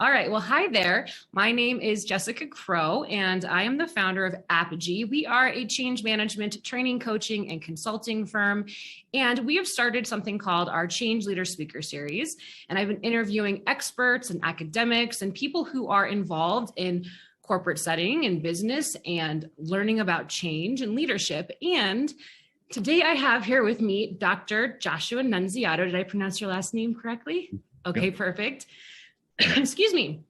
All right. Well, hi there. My name is Jessica Crow, and I am the founder of Apogy. We are a change management training, coaching, and consulting firm. And we have started something called our Change Leader Speaker Series. And I've been interviewing experts and academics and people who are involved in corporate setting and business and learning about change and leadership. And today I have here with me Dr. Joshua Nunziato. Did I pronounce your last name correctly? Okay, yep. Perfect. Excuse me.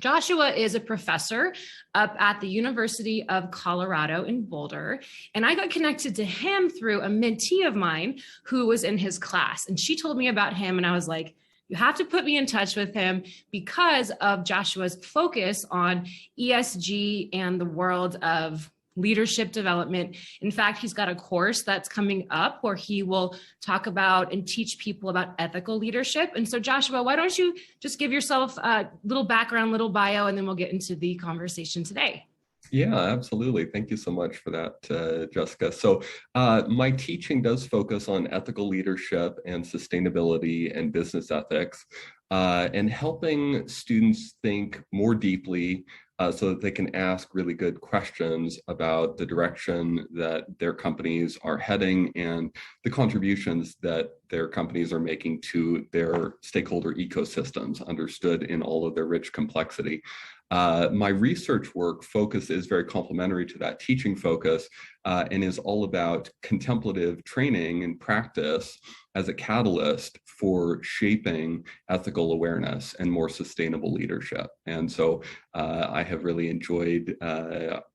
Joshua is a professor up at the University of Colorado in Boulder. And I got connected to him through a mentee of mine who was in his class. And she told me about him. And I was like, you have to put me in touch with him because of Joshua's focus on ESG and the world of leadership development. In fact, he's got a course that's coming up where he will talk about and teach people about ethical leadership. And so Joshua, why don't you just give yourself a little background, little bio, and then we'll get into the conversation today. Yeah, absolutely. Thank you so much for that, Jessica. So my teaching does focus on ethical leadership and sustainability and business ethics, and helping students think more deeply so that they can ask really good questions about the direction that their companies are heading and the contributions that their companies are making to their stakeholder ecosystems, understood in all of their rich complexity. My research work focus is very complementary to that teaching focus and is all about contemplative training and practice as a catalyst for shaping ethical awareness and more sustainable leadership. And so I have really enjoyed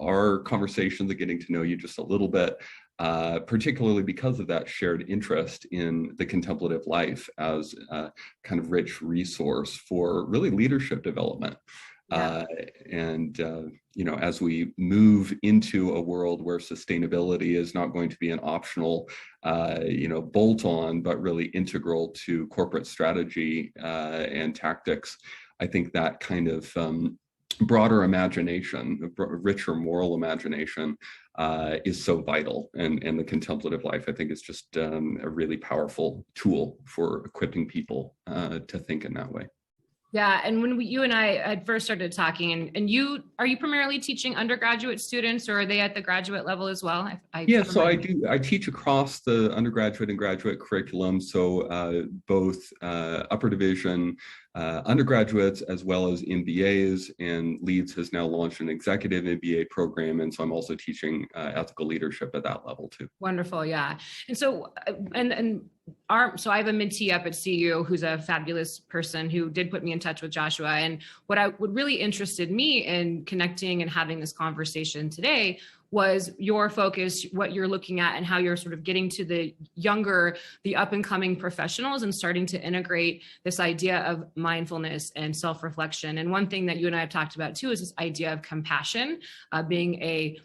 our conversations and getting to know you just a little bit, particularly because of that shared interest in the contemplative life as a kind of rich resource for really leadership development. Yeah. As we move into a world where sustainability is not going to be an optional, bolt-on, but really integral to corporate strategy and tactics, I think that kind of broader imagination, richer moral imagination is so vital. And the contemplative life, I think, is just a really powerful tool for equipping people to think in that way. Yeah, and when you and I had first started talking, and are you primarily teaching undergraduate students, or are they at the graduate level as well? So I teach across the undergraduate and graduate curriculum, so both upper division undergraduates as well as MBAs, and Leeds has now launched an executive MBA program, and so I'm also teaching ethical leadership at that level too. Wonderful, yeah. And so so I have a mentee up at CU who's a fabulous person who did put me in touch with Joshua. And what really interested me in connecting and having this conversation today was your focus, what you're looking at, and how you're sort of getting to the up and coming professionals and starting to integrate this idea of mindfulness and self-reflection. And one thing that you and I have talked about too is this idea of compassion, being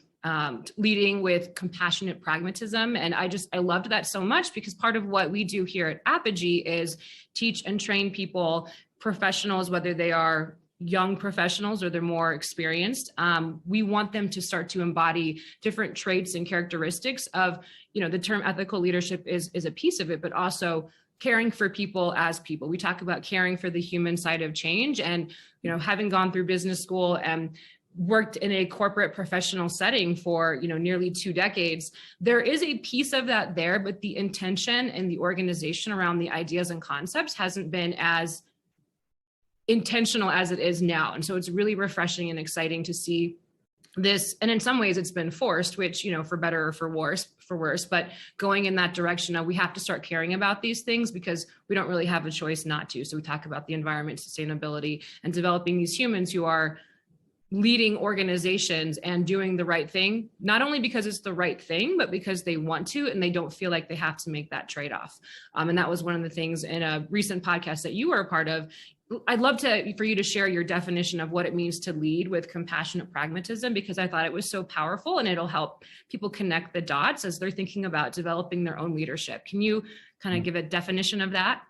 leading with compassionate pragmatism. And I loved that so much because part of what we do here at Apogy is teach and train people, professionals, whether they are young professionals or they're more experienced. We want them to start to embody different traits and characteristics of, the term ethical leadership is a piece of it, but also caring for people as people. We talk about caring for the human side of change, and, having gone through business school and worked in a corporate professional setting for, nearly 2 decades, there is a piece of that there, but the intention and the organization around the ideas and concepts hasn't been as intentional as it is now. And so it's really refreshing and exciting to see this. And in some ways it's been forced, which, for better or for worse, but going in that direction of we have to start caring about these things because we don't really have a choice not to. So we talk about the environment, sustainability, and developing these humans who are leading organizations and doing the right thing, not only because it's the right thing, but because they want to, and they don't feel like they have to make that trade-off. And that was one of the things in a recent podcast that you were a part of. I'd love for you to share your definition of what it means to lead with compassionate pragmatism, because I thought it was so powerful and it'll help people connect the dots as they're thinking about developing their own leadership. Can you kind of give a definition of that?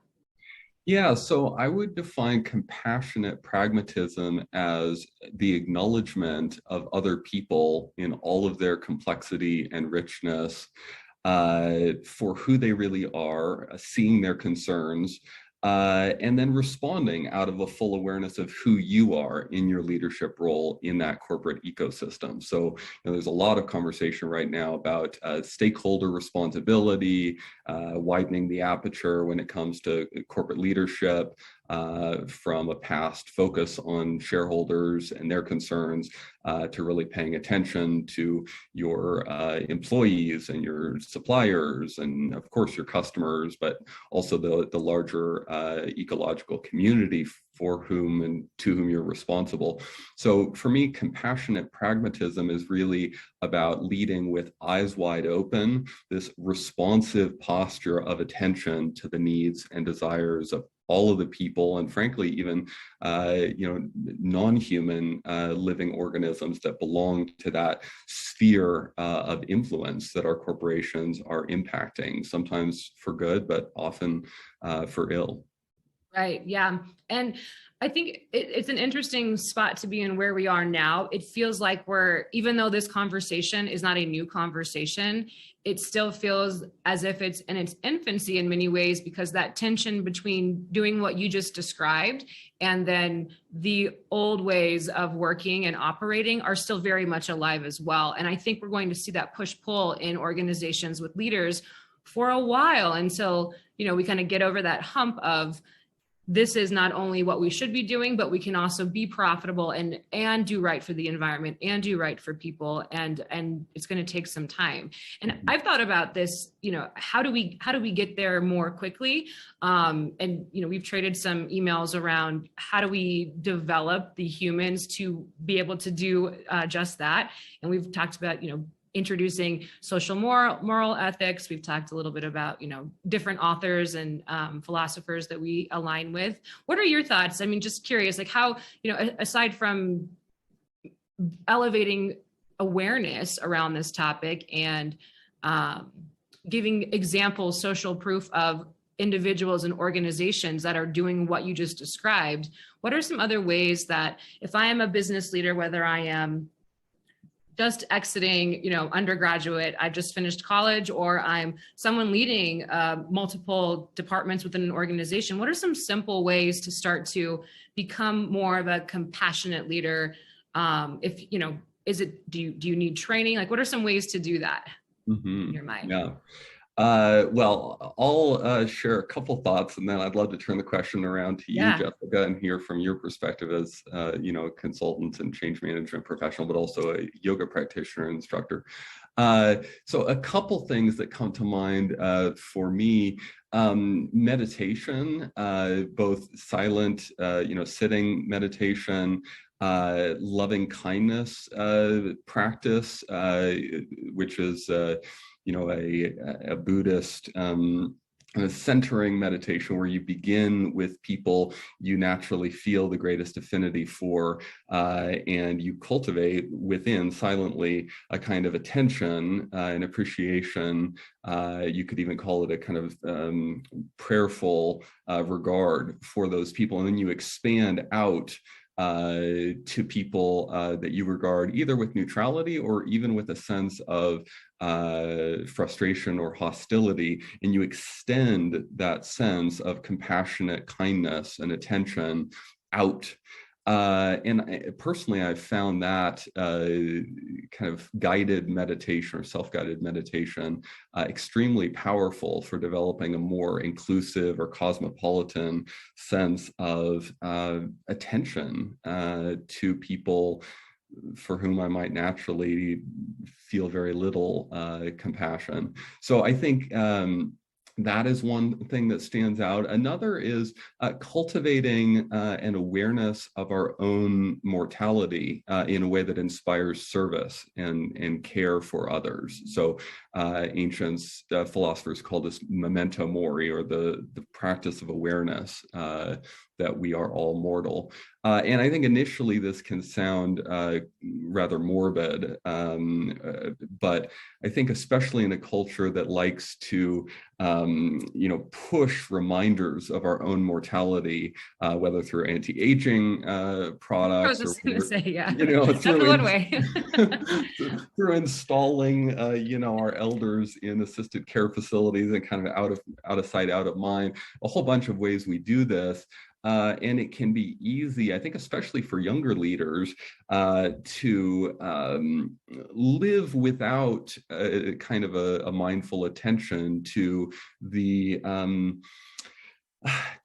Yeah, so I would define compassionate pragmatism as the acknowledgement of other people in all of their complexity and richness for who they really are, seeing their concerns, and then responding out of a full awareness of who you are in your leadership role in that corporate ecosystem. So there's a lot of conversation right now about stakeholder responsibility, widening the aperture when it comes to corporate leadership, from a past focus on shareholders and their concerns to really paying attention to your employees and your suppliers and of course your customers, but also the larger ecological community for whom and to whom you're responsible. So for me, compassionate pragmatism is really about leading with eyes wide open, this responsive posture of attention to the needs and desires of all of the people, and frankly, even non-human living organisms that belong to that sphere of influence that our corporations are impacting, sometimes for good, but often for ill. Right. Yeah. And I think it's an interesting spot to be in where we are now. It feels like even though this conversation is not a new conversation, it still feels as if it's in its infancy in many ways, because that tension between doing what you just described and then the old ways of working and operating are still very much alive as well. And I think we're going to see that push-pull in organizations with leaders for a while until, we kind of get over that hump of, this is not only what we should be doing, but we can also be profitable and do right for the environment and do right for people. And it's going to take some time. And I've thought about this, how do we get there more quickly? And we've traded some emails around how do we develop the humans to be able to do just that. And we've talked about, introducing social moral ethics. We've talked a little bit about, different authors and philosophers that we align with. What are your thoughts? I mean, just curious, like how, aside from elevating awareness around this topic and giving examples, social proof of individuals and organizations that are doing what you just described, what are some other ways that if I am a business leader, whether I am just exiting, undergraduate, I've just finished college, or I'm someone leading multiple departments within an organization, what are some simple ways to start to become more of a compassionate leader? Do you need training? Like, what are some ways to do that in your mind? Yeah. Well, I'll share a couple thoughts, and then I'd love to turn the question around to you, Jessica, and hear from your perspective as a consultant and change management professional, but also a yoga practitioner and instructor. So a couple things that come to mind for me: meditation, both silent, sitting meditation. Loving kindness practice, which is a Buddhist centering meditation where you begin with people you naturally feel the greatest affinity for, and you cultivate within silently a kind of attention and appreciation. You could even call it a kind of prayerful regard for those people, and then you expand out to people that you regard either with neutrality or even with a sense of frustration or hostility, and you extend that sense of compassionate kindness and attention out. Personally, I've found that kind of guided meditation or self-guided meditation extremely powerful for developing a more inclusive or cosmopolitan sense of attention to people for whom I might naturally feel very little compassion. So I think that is one thing that stands out. Another is cultivating an awareness of our own mortality in a way that inspires service and care for others. So ancient philosophers call this memento mori, or the practice of awareness, that we are all mortal. And I think initially this can sound rather morbid, but I think especially in a culture that likes to, push reminders of our own mortality, whether through anti-aging products, I was just going to say, yeah, that's through one way. through installing, our elders in assisted care facilities and kind of out of sight, out of mind, a whole bunch of ways we do this. And it can be easy, I think, especially for younger leaders, to live without kind of a mindful attention to the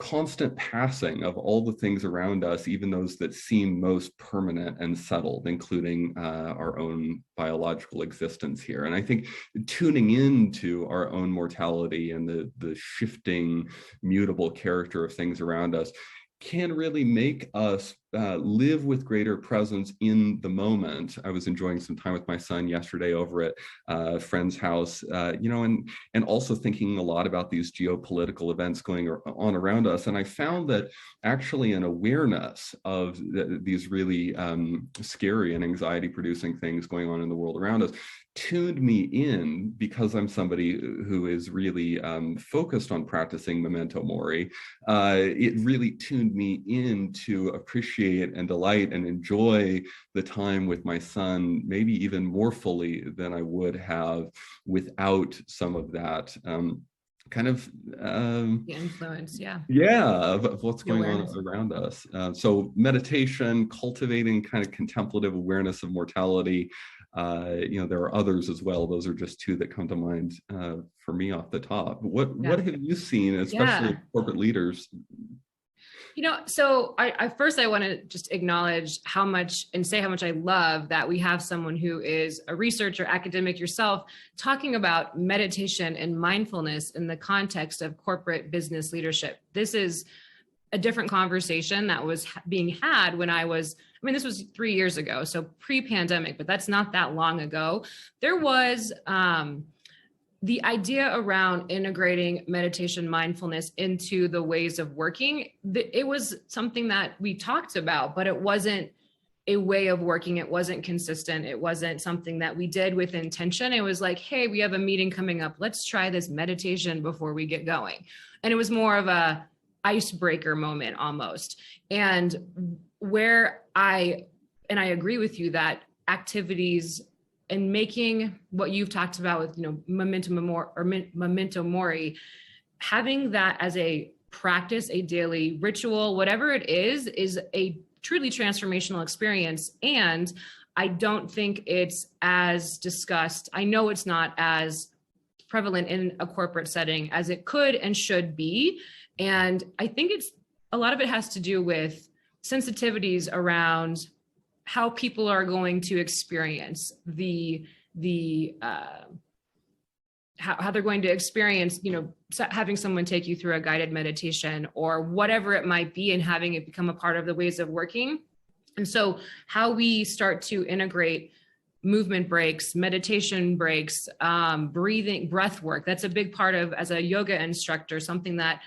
constant passing of all the things around us, even those that seem most permanent and settled, including our own biological existence here. And I think tuning into our own mortality and the shifting, mutable character of things around us can really make us live with greater presence in the moment. I was enjoying some time with my son yesterday over at a friend's house, and also thinking a lot about these geopolitical events going on around us. And I found that actually an awareness of these really scary and anxiety-producing things going on in the world around us tuned me in, because I'm somebody who is really focused on practicing memento mori. It really tuned me in to appreciate and delight and enjoy the time with my son, maybe even more fully than I would have without some of that kind of the influence, of what's going on around us. So meditation, cultivating kind of contemplative awareness of mortality. There are others as well. Those are just two that come to mind for me off the top. What have you seen, especially corporate leaders? So I want to just acknowledge how much I love that we have someone who is a researcher, academic yourself, talking about meditation and mindfulness in the context of corporate business leadership. This is a different conversation that was being had when this was 3 years ago, so pre-pandemic, but that's not that long ago. There was the idea around integrating meditation, mindfulness into the ways of working. It was something that we talked about, but it wasn't a way of working. It wasn't consistent. It wasn't something that we did with intention. It was like, hey, we have a meeting coming up. Let's try this meditation before we get going. And it was more of a icebreaker moment almost. And I agree with you that activities and making what you've talked about with, memento mori, having that as a practice, a daily ritual, whatever it is a truly transformational experience. And I don't think it's as discussed. I know it's not as prevalent in a corporate setting as it could and should be. And I think a lot of it has to do with sensitivities around how people are going to experience how they're going to experience, having someone take you through a guided meditation or whatever it might be, and having it become a part of the ways of working. And so how we start to integrate movement breaks, meditation breaks, breathing, breath work, that's a big part of, as a yoga instructor, something that,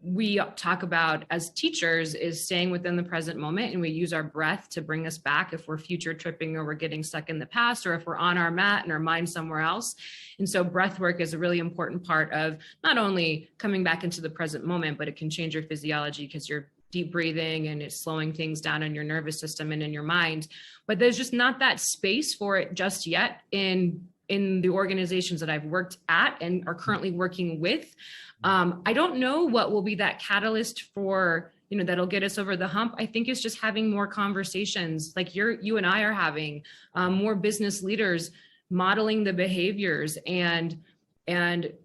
we talk about as teachers is staying within the present moment, and we use our breath to bring us back if we're future tripping or we're getting stuck in the past, or if we're on our mat and our mind somewhere else. And so breath work is a really important part of not only coming back into the present moment, but it can change your physiology because you're deep breathing and it's slowing things down in your nervous system and in your mind. But there's just not that space for it just yet in the organizations that I've worked at and are currently working with. I don't know what will be that catalyst for, that'll get us over the hump. I think it's just having more conversations like you and I are having, more business leaders modeling the behaviors and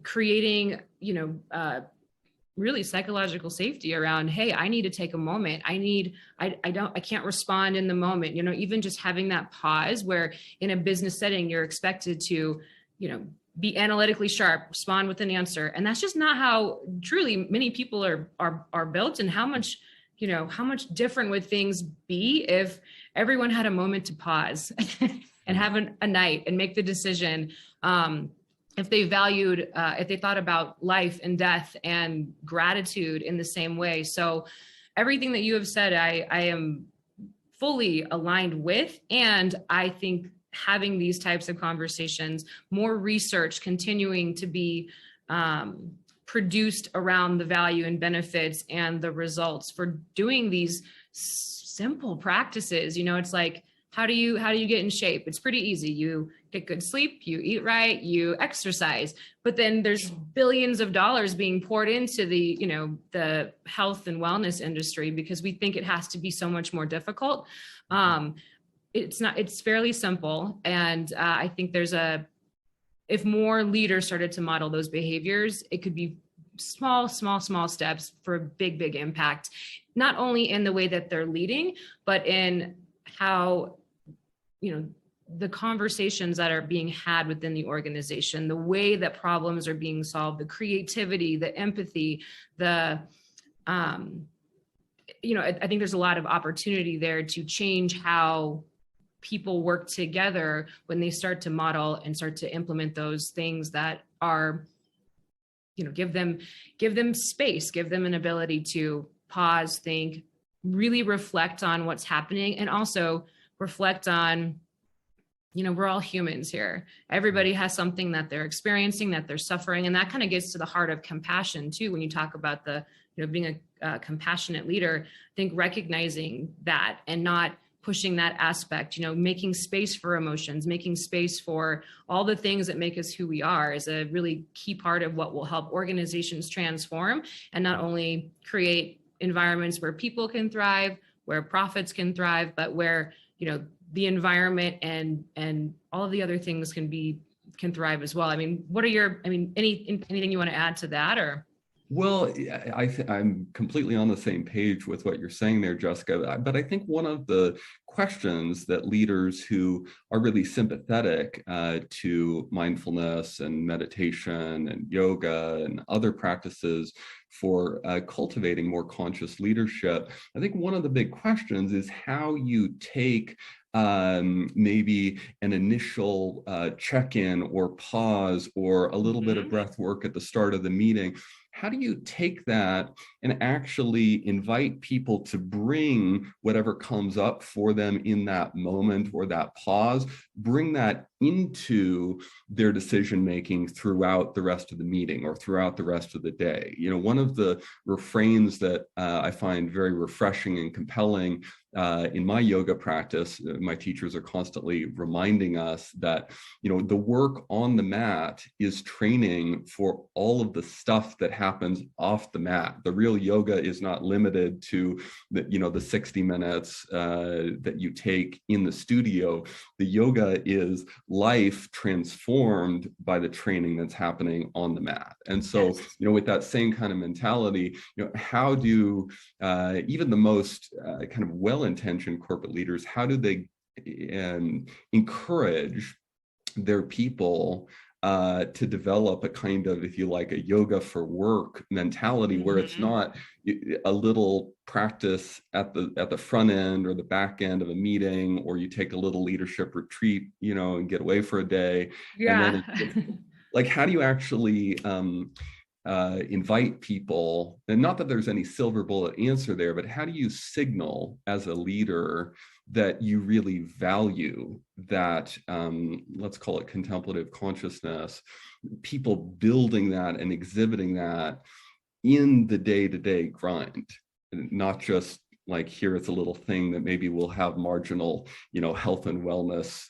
creating, really psychological safety around, hey, I need to take a moment. I can't respond in the moment, even just having that pause where in a business setting, you're expected to, be analytically sharp, respond with an answer. And that's just not how truly many people are built. And how much different would things be if everyone had a moment to pause and have a night and make the decision, if they thought about life and death and gratitude in the same way. So everything that you have said, I am fully aligned with. And I think having these types of conversations, more research continuing to be produced around the value and benefits and the results for doing these simple practices. It's like, how do you get in shape? It's pretty easy. You get good sleep, you eat right, you exercise, but then there's billions of dollars being poured into the health and wellness industry because we think it has to be so much more difficult. It's not, it's fairly simple. And I think if more leaders started to model those behaviors, it could be small steps for a big impact, not only in the way that they're leading, but in how, the conversations that are being had within the organization, the way that problems are being solved, the creativity, the empathy, I think there's a lot of opportunity there to change how people work together when they start to model and start to implement those things that are, give them space, give them an ability to pause, think, really reflect on what's happening, and also reflect on, we're all humans here. Everybody has something that they're experiencing, that they're suffering. And that kind of gets to the heart of compassion too. When you talk about being a compassionate leader, I think recognizing that and not pushing that aspect, making space for emotions, making space for all the things that make us who we are is a really key part of what will help organizations transform and not only create environments where people can thrive, where profits can thrive, but where, the environment and all of the other things can thrive as well. Anything you want to add to that or? Well, I'm completely on the same page with what you're saying there, Jessica. But I think one of the questions that leaders who are really sympathetic to mindfulness and meditation and yoga and other practices for cultivating more conscious leadership, I think one of the big questions is how you take maybe an initial check-in or pause or a little bit of breath work at the start of the meeting. How do you take that and actually invite people to bring whatever comes up for them in that moment or that pause, bring that into their decision-making throughout the rest of the meeting or throughout the rest of the day? One of the refrains that I find very refreshing and compelling in my yoga practice, my teachers are constantly reminding us that, the work on the mat is training for all of the stuff that happens off the mat. The real yoga is not limited to the 60 minutes that you take in the studio. The yoga is life transformed by the training that's happening on the mat. And so, with that same kind of mentality, how do even the most kind of well-intentioned corporate leaders, how do they encourage their people to develop a kind of, if you like, a yoga for work mentality where it's not a little practice at the front end or the back end of a meeting, or you take a little leadership retreat, and get away for a day. Yeah. And then like, how do you actually invite people, and not that there's any silver bullet answer there, but how do you signal as a leader that you really value that, let's call it contemplative consciousness, people building that and exhibiting that in the day-to-day grind, not just like, here it's a little thing that maybe will have marginal, health and wellness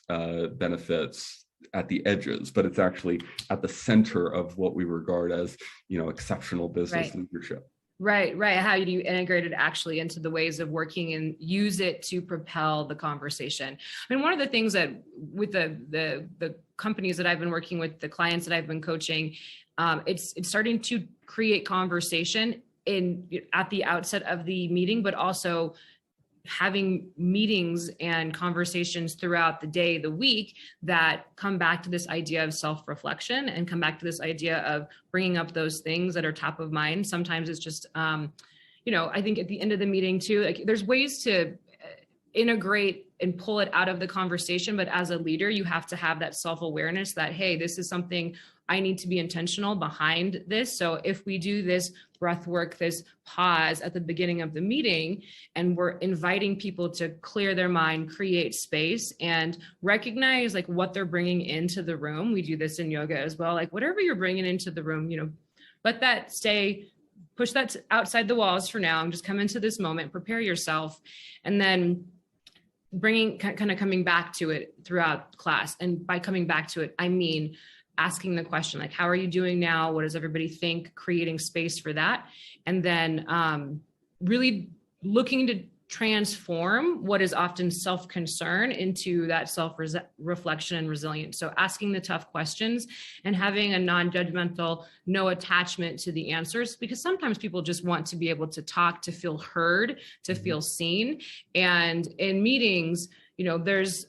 benefits at the edges, but it's actually at the center of what we regard as, exceptional business leadership. Right. How do you integrate it actually into the ways of working and use it to propel the conversation? One of the things that with the companies that I've been working with, the clients that I've been coaching, it's starting to create conversation at the outset of the meeting, but also having meetings and conversations throughout the day, the week, that come back to this idea of self-reflection and come back to this idea of bringing up those things that are top of mind. Sometimes it's just, I think at the end of the meeting too, like, there's ways to integrate and pull it out of the conversation. But as a leader, you have to have that self-awareness that, hey, this is something I need to be intentional behind this. So if we do this breath work, this pause at the beginning of the meeting, and we're inviting people to clear their mind, create space, and recognize like what they're bringing into the room. We do this in yoga as well. Like whatever you're bringing into the room, let that stay, push that outside the walls for now, and just come into this moment, prepare yourself, and then coming back to it throughout class. And by coming back to it, I mean asking the question, like, how are you doing now? What does everybody think? Creating space for that. And then really looking to transform what is often self-concern into that self-reflection and resilience. So asking the tough questions and having a non-judgmental, no attachment to the answers, because sometimes people just want to be able to talk, to feel heard, to feel seen. And in meetings, there's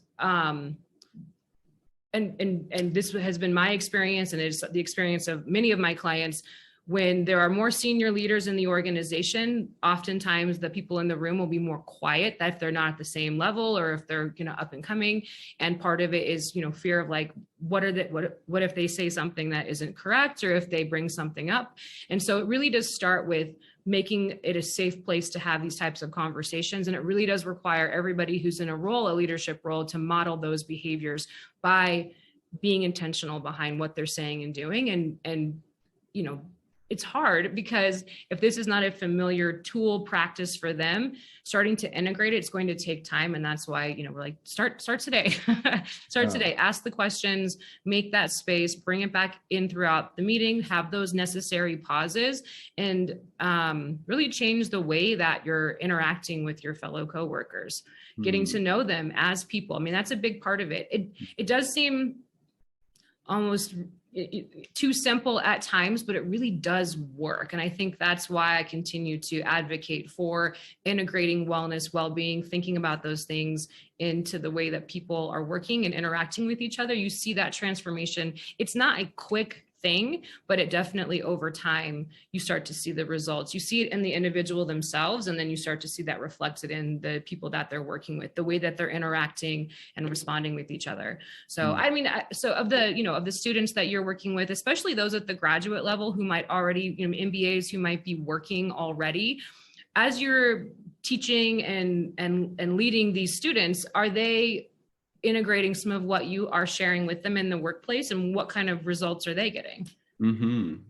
and this has been my experience, and it's the experience of many of my clients. When there are more senior leaders in the organization, oftentimes the people in the room will be more quiet, that if they're not at the same level or if they're up and coming. And part of it is fear of like, what if they say something that isn't correct, or if they bring something up. And so it really does start with making it a safe place to have these types of conversations. And it really does require everybody who's in a leadership role, to model those behaviors by being intentional behind what they're saying and doing. And it's hard, because if this is not a familiar tool practice for them, starting to integrate it's going to take time. And that's why, we're like, start today, today, ask the questions, make that space, bring it back in throughout the meeting, have those necessary pauses, and really change the way that you're interacting with your fellow coworkers, getting to know them as people. I mean, that's a big part of it. It does seem almost too simple at times, but it really does work. And I think that's why I continue to advocate for integrating wellness, well-being, thinking about those things into the way that people are working and interacting with each other. You see that transformation. It's not a quick thing, but it definitely, over time, you start to see the results. You see it in the individual themselves, and then you start to see that reflected in the people that they're working with, the way that they're interacting and responding with each other. So, I mean, so of the students that you're working with, especially those at the graduate level who might already, MBAs who might be working already, as you're teaching and leading these students, are they integrating some of what you are sharing with them in the workplace, and what kind of results are they getting?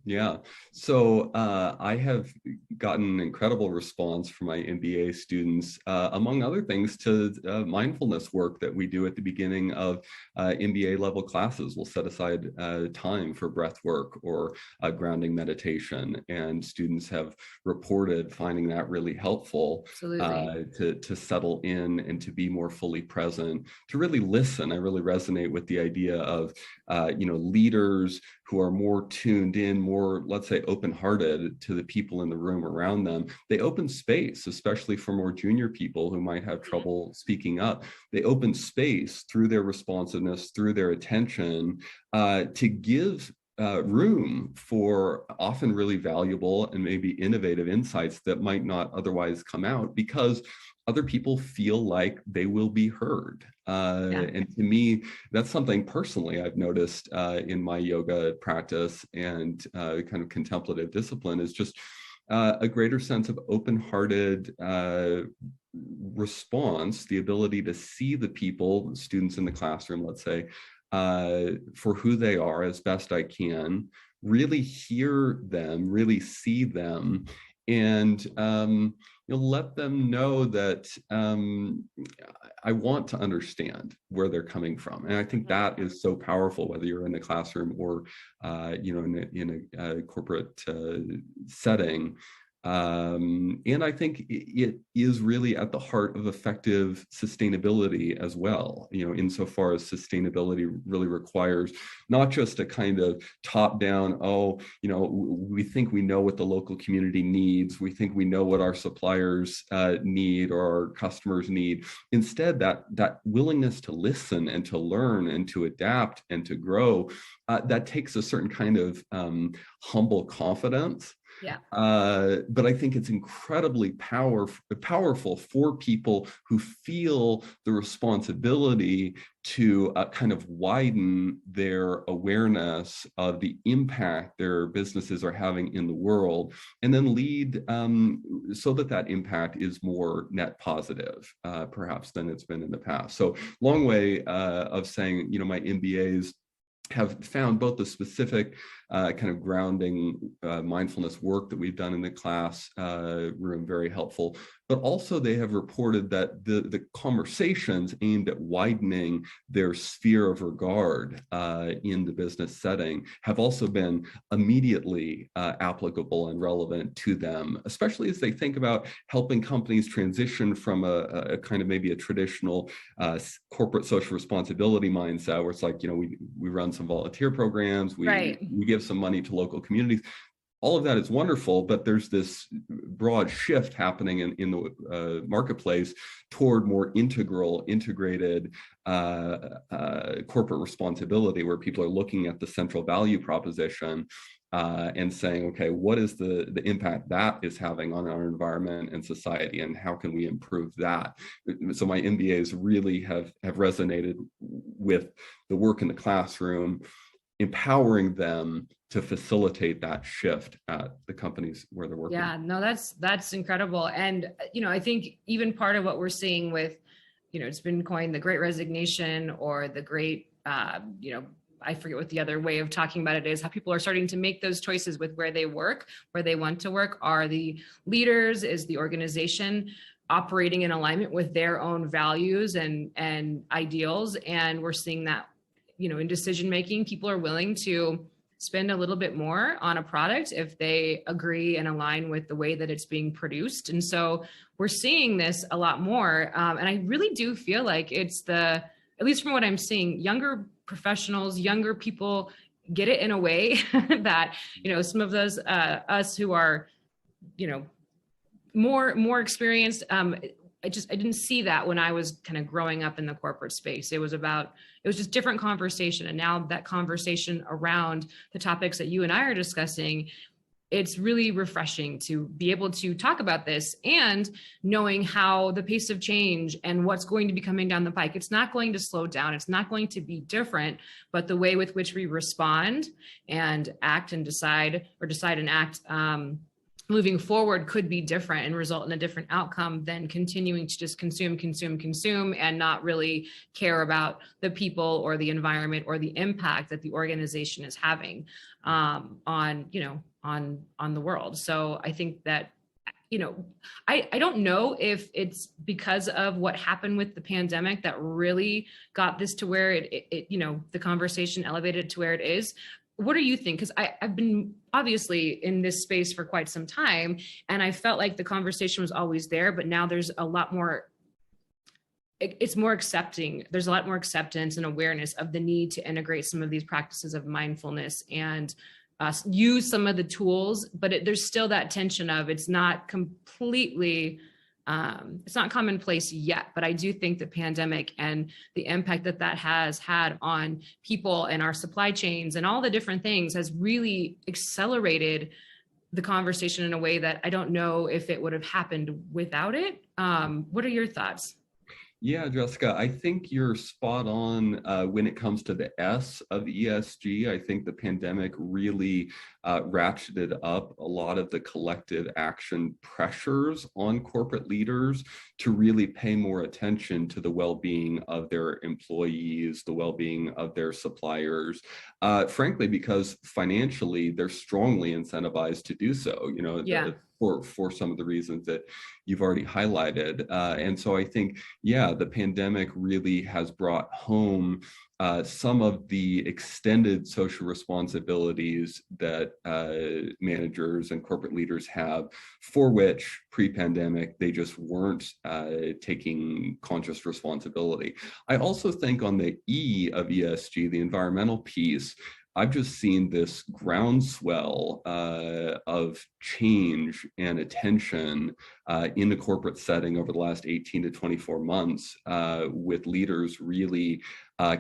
Yeah. So I have gotten an incredible response from my MBA students, among other things, to mindfulness work that we do at the beginning of MBA level classes. We'll set aside time for breath work or grounding meditation, and students have reported finding that really helpful to settle in and to be more fully present, to really listen. I really resonate with the idea of leaders who are more tuned in, more, let's say, open-hearted to the people in the room around them. They open space, especially for more junior people who might have trouble speaking up. They open space through their responsiveness, through their attention, to give room for often really valuable and maybe innovative insights that might not otherwise come out, because other people feel like they will be heard. And to me, that's something personally I've noticed in my yoga practice and kind of contemplative discipline, is just a greater sense of open-hearted response, the ability to see the people, students in the classroom, let's say, for who they are as best I can, really hear them, really see them, and let them know that I want to understand where they're coming from. And I think that is so powerful, whether you're in a classroom or in a corporate setting. And I think it is really at the heart of effective sustainability as well, insofar as sustainability really requires not just a kind of top-down, we think we know what the local community needs, we think we know what our suppliers need or our customers need. Instead, that willingness to listen and to learn and to adapt and to grow, that takes a certain kind of humble confidence. Yeah. But I think it's incredibly powerful for people who feel the responsibility to kind of widen their awareness of the impact their businesses are having in the world, and then lead so that impact is more net positive, perhaps, than it's been in the past. So long way of saying, my MBAs have found both the specific kind of grounding mindfulness work that we've done in the class room very helpful, but also they have reported that the conversations aimed at widening their sphere of regard in the business setting have also been immediately applicable and relevant to them, especially as they think about helping companies transition from a kind of maybe a traditional corporate social responsibility mindset where it's like, we run some volunteer programs, we give some money to local communities. All of that is wonderful, but there's this broad shift happening in the marketplace toward more integrated corporate responsibility, where people are looking at the central value proposition and saying, okay, what is the impact that is having on our environment and society, and how can we improve that? So my MBAs really have resonated with the work in the classroom, empowering them to facilitate that shift at the companies where they're working. Yeah, no, that's incredible. And, I think even part of what we're seeing with, it's been coined the Great Resignation, or the Great, I forget what the other way of talking about it is, how people are starting to make those choices with where they work, where they want to work. Are the leaders, is the organization operating in alignment with their own values and ideals? And we're seeing that, in decision making, people are willing to spend a little bit more on a product if they agree and align with the way that it's being produced. And so we're seeing this a lot more. And I really do feel like it's at least from what I'm seeing, younger professionals, younger people get it in a way that, some of those, us who are, more experienced, I didn't see that when I was kind of growing up in the corporate space. It was just different conversation. And now that conversation around the topics that you and I are discussing, it's really refreshing to be able to talk about this, and knowing how the pace of change and what's going to be coming down the pike, it's not going to slow down. It's not going to be different, but the way with which we respond and act and decide and act, moving forward could be different and result in a different outcome than continuing to just consume and not really care about the people or the environment or the impact that the organization is having on the world. So I think that, I don't know if it's because of what happened with the pandemic that really got this to where it the conversation elevated to where it is. What do you think? Because I've been obviously in this space for quite some time, and I felt like the conversation was always there, but now there's a lot more, it's more accepting. There's a lot more acceptance and awareness of the need to integrate some of these practices of mindfulness and use some of the tools, but there's still that tension of it's not completely, it's not commonplace yet, but I do think the pandemic and the impact that has had on people and our supply chains and all the different things has really accelerated the conversation in a way that I don't know if it would have happened without it. What are your thoughts? Yeah, Jessica, I think you're spot on when it comes to the S of ESG. I think the pandemic really ratcheted up a lot of the collective action pressures on corporate leaders to really pay more attention to the well-being of their employees, the well-being of their suppliers, frankly, because financially they're strongly incentivized to do so. For some of the reasons that you've already highlighted. And so I think, the pandemic really has brought home some of the extended social responsibilities that managers and corporate leaders have, for which pre-pandemic they just weren't taking conscious responsibility. I also think on the E of ESG, the environmental piece, I've just seen this groundswell of change and attention in the corporate setting over the last 18 to 24 months, with leaders really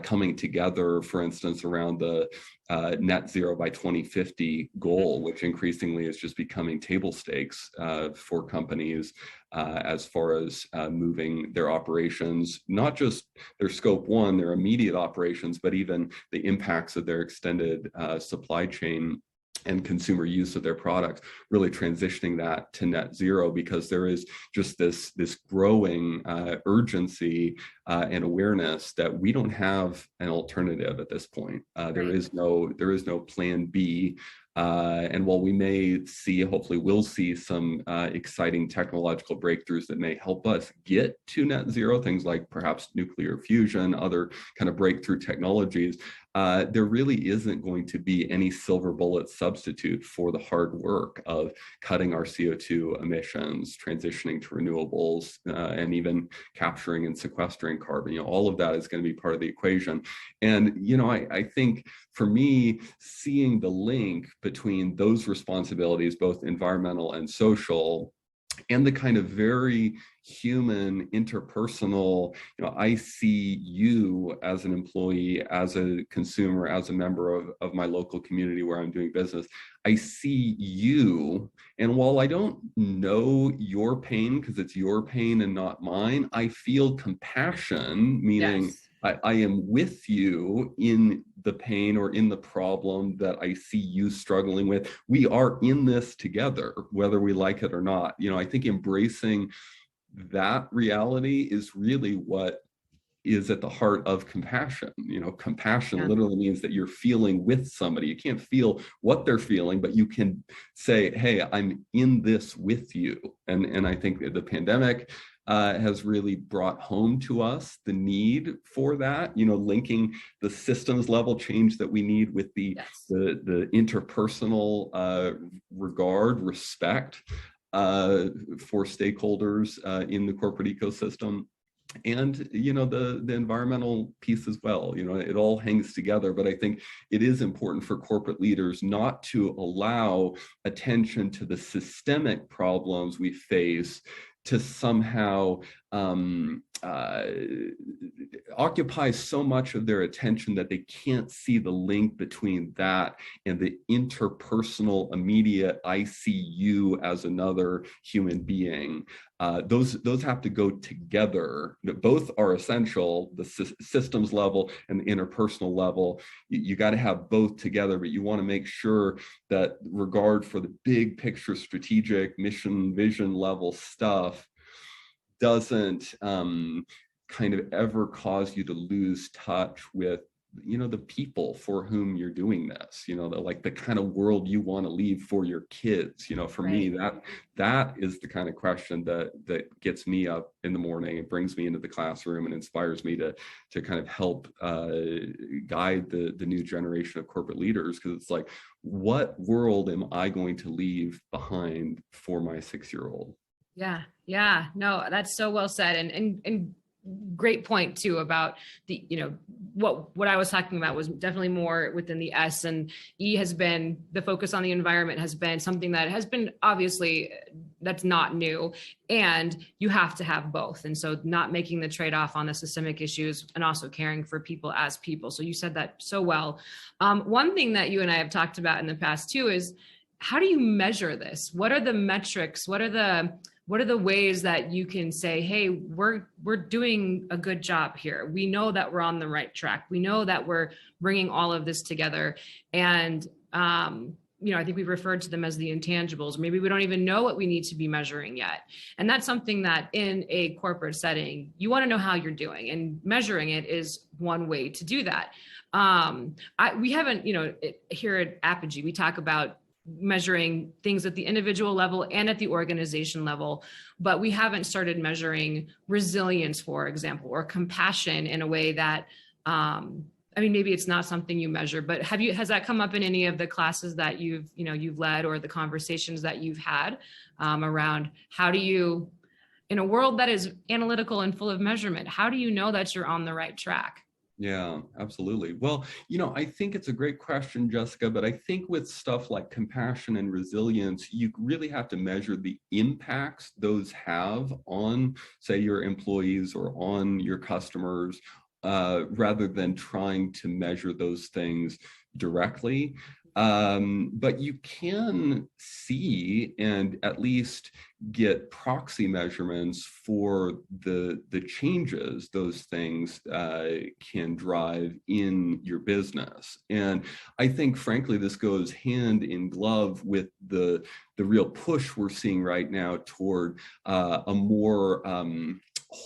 coming together, for instance, around the net zero by 2050 goal, which increasingly is just becoming table stakes for companies as far as moving their operations, not just their scope one, their immediate operations, but even the impacts of their extended supply chain and consumer use of their products, really transitioning that to net zero, because there is just this growing urgency and awareness that we don't have an alternative at this point. There is no plan B. And while we may see, hopefully we'll see some exciting technological breakthroughs that may help us get to net zero, things like perhaps nuclear fusion, other kind of breakthrough technologies, there really isn't going to be any silver bullet substitute for the hard work of cutting our CO2 emissions, transitioning to renewables, and even capturing and sequestering carbon. All of that is going to be part of the equation. And, I think for me, seeing the link between those responsibilities, both environmental and social, and the kind of very human, interpersonal, I see you as an employee, as a consumer, as a member of my local community where I'm doing business. I see you, and while I don't know your pain, because it's your pain and not mine, I feel compassion, meaning Yes. I am with you in the pain or in the problem that I see you struggling with. We are in this together, whether we like it or not. I think embracing that reality is really what is at the heart of compassion. Compassion literally means that you're feeling with somebody. You can't feel what they're feeling, but you can say, hey, I'm in this with you. And I think the pandemic has really brought home to us the need for that, linking the systems level change that we need with the interpersonal regard, respect for stakeholders in the corporate ecosystem. And the environmental piece as well. It all hangs together, but I think it is important for corporate leaders not to allow attention to the systemic problems we face to somehow occupy so much of their attention that they can't see the link between that and the interpersonal, immediate, I see you as another human being. Those have to go together. Both are essential, the systems level and the interpersonal level. You got to have both together, but you want to make sure that regard for the big picture, strategic, mission, vision level stuff doesn't kind of ever cause you to lose touch with the people for whom you're doing this, the kind of world you want to leave for your kids. For me, that is the kind of question that gets me up in the morning and brings me into the classroom and inspires me to kind of help guide the new generation of corporate leaders, because it's like, what world am I going to leave behind for my 6-year-old? Yeah. No, that's so well said. And great point too about the, what I was talking about was definitely more within the S, and E has been, the focus on the environment has been something that has been, obviously that's not new, and you have to have both. And so not making the trade-off on the systemic issues and also caring for people as people. So you said that so well. One thing that you and I have talked about in the past too is, how do you measure this? What are the metrics? What are the ways that you can say, hey, we're doing a good job here. We know that we're on the right track. We know that we're bringing all of this together. And, I think we've referred to them as the intangibles. Maybe we don't even know what we need to be measuring yet. And that's something that in a corporate setting, you want to know how you're doing, and measuring it is one way to do that. We haven't, here at Apogy, we talk about measuring things at the individual level and at the organization level, but we haven't started measuring resilience, for example, or compassion in a way that, maybe it's not something you measure, but has that come up in any of the classes that you've led, or the conversations that you've had around how do you, in a world that is analytical and full of measurement, how do you know that you're on the right track? Yeah, absolutely. Well, I think it's a great question, Jessica, but I think with stuff like compassion and resilience, you really have to measure the impacts those have on, say, your employees or on your customers, rather than trying to measure those things directly. But you can see and at least get proxy measurements for the changes those things can drive in your business. And I think, frankly, this goes hand in glove with the real push we're seeing right now toward a more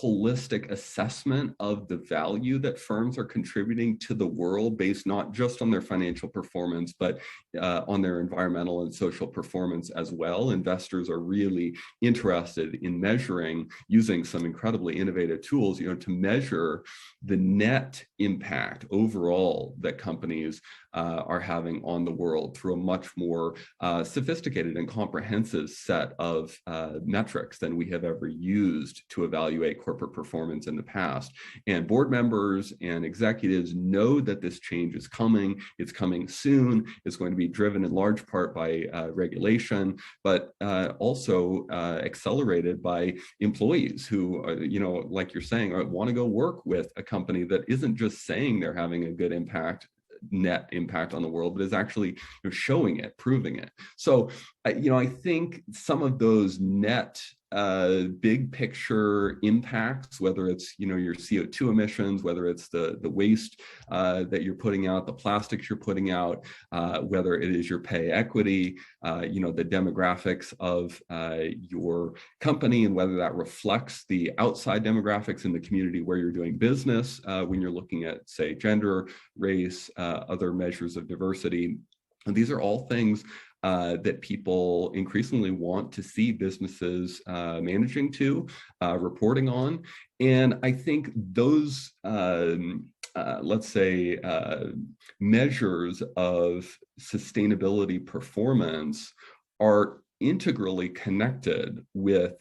holistic assessment of the value that firms are contributing to the world, based not just on their financial performance, but on their environmental and social performance as well. Investors are really interested in measuring, using some incredibly innovative tools, to measure the net impact overall that companies are having on the world through a much more sophisticated and comprehensive set of metrics than we have ever used to evaluate corporate performance in the past. And board members and executives know that this change is coming. It's coming soon. It's going to be driven in large part by regulation, but also accelerated by employees who, like you're saying, want to go work with a company that isn't just saying they're having a good net impact on the world, but is actually showing it, proving it. So, I think some of those net big picture impacts, whether it's your CO2 emissions, whether it's the waste that you're putting out, the plastics you're putting out, whether it is your pay equity, the demographics of your company, and whether that reflects the outside demographics in the community where you're doing business, when you're looking at, say, gender, race, other measures of diversity. And these are all things that people increasingly want to see businesses managing to, reporting on. And I think those, let's say, measures of sustainability performance are integrally connected with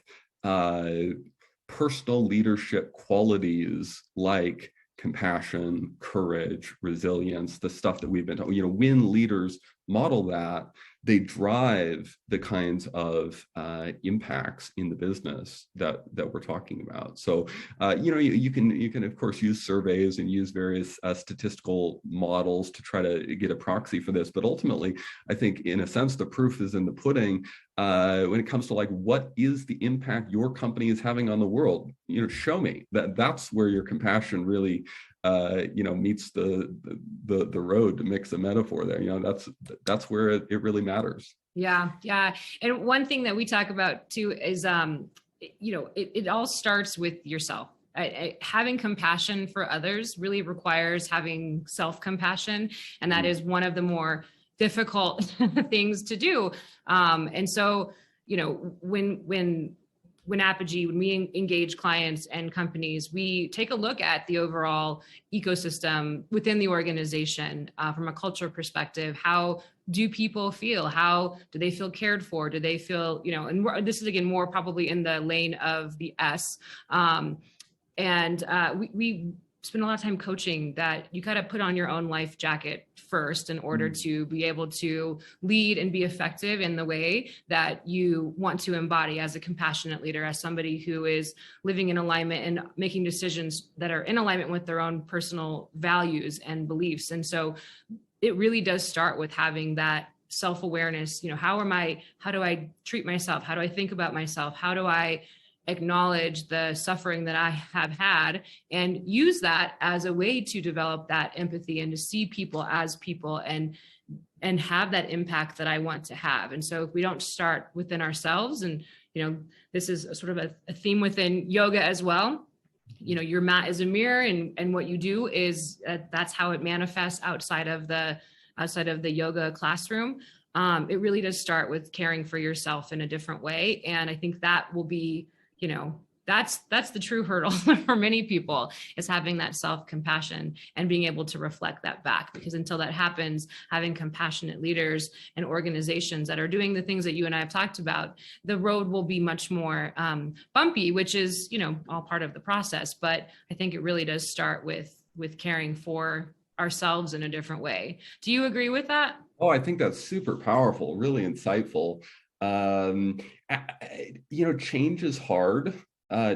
personal leadership qualities like compassion, courage, resilience, the stuff that we've been talking. When leaders model that, they drive the kinds of impacts in the business that we're talking about. So, you can of course use surveys and use various statistical models to try to get a proxy for this. But ultimately, I think in a sense, the proof is in the pudding when it comes to what is the impact your company is having on the world. Show me that's where your compassion really meets the road, to mix a metaphor there. That's where it really matters. Yeah. And one thing that we talk about too is, it all starts with yourself. Having compassion for others really requires having self-compassion, and that is one of the more difficult things to do. And so, when Apogee, when we engage clients and companies, we take a look at the overall ecosystem within the organization from a culture perspective. How do people feel? How do they feel cared for? Do they feel, and this is again more probably in the lane of the S. We spend a lot of time coaching that you got to put on your own life jacket first in order to be able to lead and be effective in the way that you want to embody as a compassionate leader, as somebody who is living in alignment and making decisions that are in alignment with their own personal values and beliefs. And so it really does start with having that self-awareness. How do I treat myself? How do I think about myself? How do I acknowledge the suffering that I have had, and use that as a way to develop that empathy and to see people as people and have that impact that I want to have. And so if we don't start within ourselves, and this is a sort of a theme within yoga as well, your mat is a mirror, and what you do is that's how it manifests outside of the yoga classroom. It really does start with caring for yourself in a different way. And I think that will be, that's the true hurdle for many people, is having that self-compassion and being able to reflect that back. Because until that happens, having compassionate leaders and organizations that are doing the things that you and I have talked about, the road will be much more bumpy, which is, all part of the process. But I think it really does start with with caring for ourselves in a different way. Do you agree with that? Oh, I think that's super powerful, really insightful. Change is hard,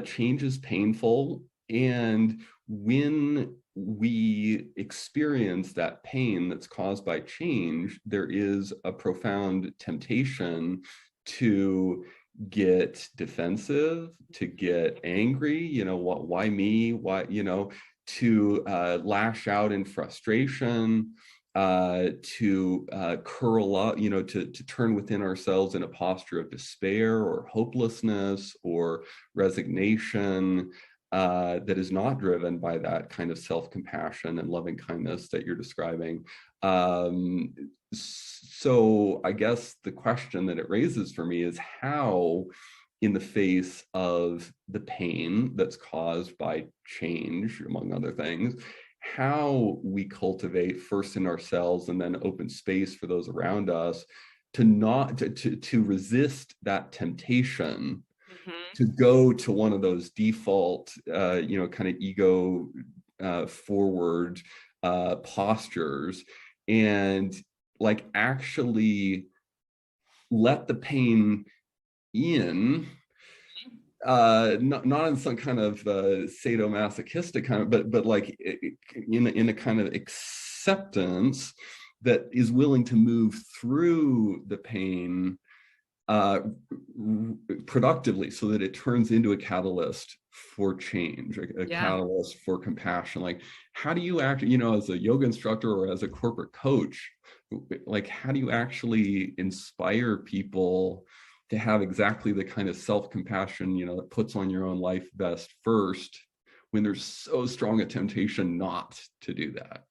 change is painful. And when we experience that pain that's caused by change, there is a profound temptation to get defensive, to get angry, why me? Why, to lash out in frustration, to curl up, to turn within ourselves in a posture of despair or hopelessness or resignation that is not driven by that kind of self-compassion and loving kindness that you're describing. So I guess the question that it raises for me is how, in the face of the pain that's caused by change, among other things, how we cultivate first in ourselves and then open space for those around us to resist that temptation to go to one of those default, kind of ego forward postures, and like actually let the pain in, not in some kind of sadomasochistic kind of, but like in a kind of acceptance that is willing to move through the pain productively, so that it turns into a catalyst for change, a catalyst for compassion. Like, how do you act, as a yoga instructor or as a corporate coach, like, how do you actually inspire people to have exactly the kind of self-compassion, that puts on your own life best first, when there's so strong a temptation not to do that?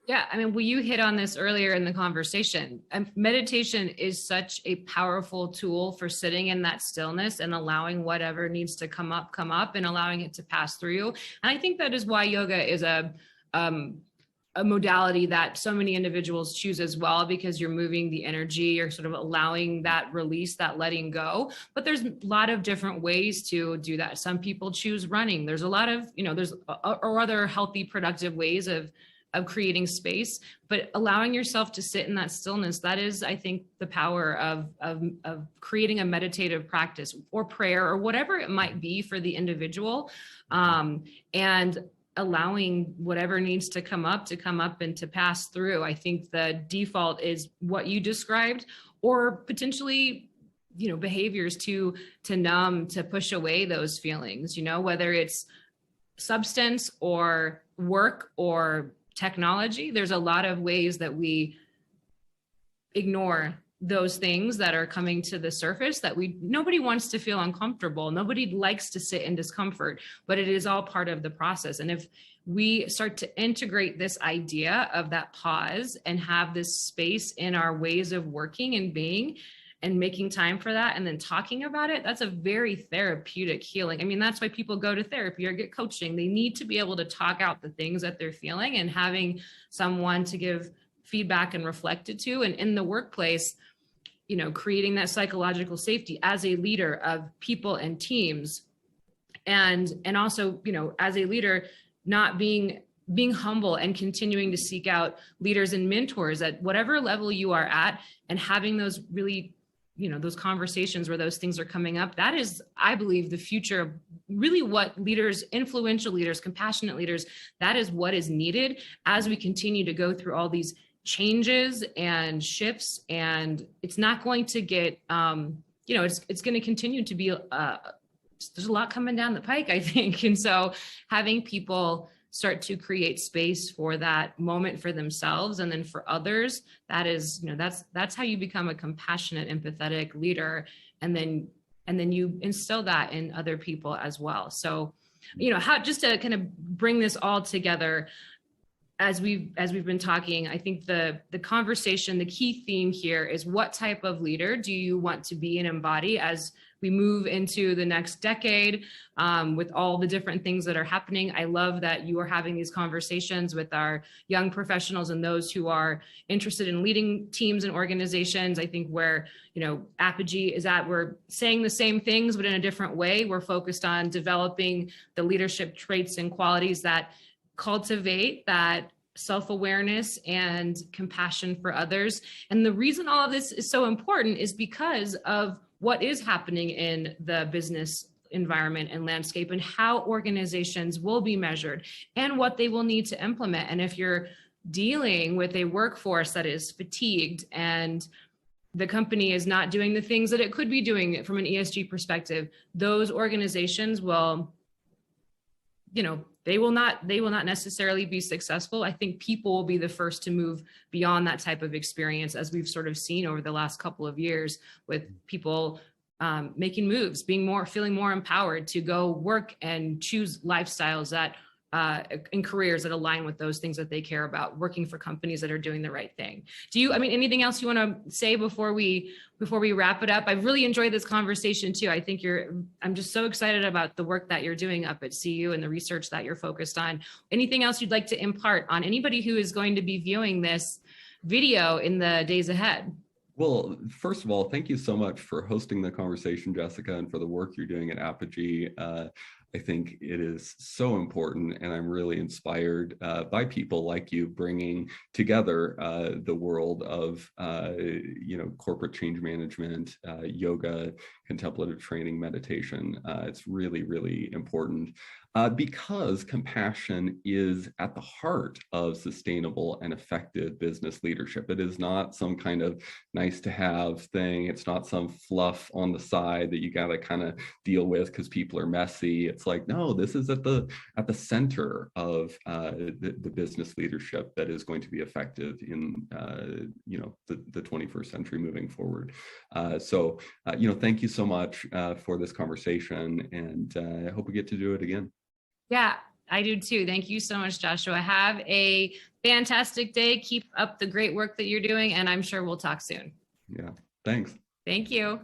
Yeah, I mean, well, you hit on this earlier in the conversation. Meditation is such a powerful tool for sitting in that stillness and allowing whatever needs to come up, and allowing it to pass through you. And I think that is why yoga is a modality that so many individuals choose as well, because you're moving the energy, you're sort of allowing that release, that letting go. But there's a lot of different ways to do that. Some people choose running. There's a lot of, there's or other healthy, productive ways of creating space, but allowing yourself to sit in that stillness, that is, I think, the power of creating a meditative practice or prayer or whatever it might be for the individual, and allowing whatever needs to come up and to pass through. I think the default is what you described, or potentially, behaviors to numb, to push away those feelings, whether it's substance or work or technology. There's a lot of ways that we ignore those things that are coming to the surface, that nobody wants to feel uncomfortable. Nobody likes to sit in discomfort, but it is all part of the process. And if we start to integrate this idea of that pause and have this space in our ways of working and being, and making time for that, and then talking about it, that's a very therapeutic healing. I mean, that's why people go to therapy or get coaching. They need to be able to talk out the things that they're feeling, and having someone to give feedback and reflect it to. And in the workplace, creating that psychological safety as a leader of people and teams. And also, as a leader, not being humble and continuing to seek out leaders and mentors at whatever level you are at, and having those really, those conversations where those things are coming up. That is, I believe, the future of really what leaders, influential leaders, compassionate leaders, that is what is needed as we continue to go through all these changes and shifts. And it's not going to get, it's going to continue to be, there's a lot coming down the pike, I think. And so having people start to create space for that moment for themselves and then for others, that is, that's how you become a compassionate, empathetic leader. And then you instill that in other people as well. So, how, just to kind of bring this all together, as we've been talking, I think the conversation, the key theme here is, what type of leader do you want to be and embody as we move into the next decade, with all the different things that are happening? I love that you are having these conversations with our young professionals and those who are interested in leading teams and organizations. I think where, Apogy is at, we're saying the same things, but in a different way. We're focused on developing the leadership traits and qualities that cultivate that self-awareness and compassion for others. And the reason all of this is so important is because of what is happening in the business environment and landscape, and how organizations will be measured and what they will need to implement. And if you're dealing with a workforce that is fatigued and the company is not doing the things that it could be doing from an ESG perspective, those organizations will, they will not necessarily be successful. I think people will be the first to move beyond that type of experience, as we've sort of seen over the last couple of years, with people making moves, feeling more empowered to go work and choose lifestyles that in careers that align with those things that they care about, working for companies that are doing the right thing. Anything else you want to say before we wrap it up? I've really enjoyed this conversation too. I think I'm just so excited about the work that you're doing up at CU and the research that you're focused on. Anything else you'd like to impart on anybody who is going to be viewing this video in the days ahead? Well, first of all, thank you so much for hosting the conversation, Jessica, and for the work you're doing at Apogy. I think it is so important, and I'm really inspired by people like you bringing together the world of corporate change management, yoga, contemplative training, meditation. It's really, really important because compassion is at the heart of sustainable and effective business leadership. It is not some kind of nice to have thing. It's not some fluff on the side that you got to kind of deal with because people are messy. It's like, no, this is at the center of the business leadership that is going to be effective in the 21st century moving forward. Thank you so much for this conversation, and I hope we get to do it again. Yeah, I do too. Thank you so much, Joshua. Have a fantastic day. Keep up the great work that you're doing, and I'm sure we'll talk soon. Yeah, thanks. Thank you.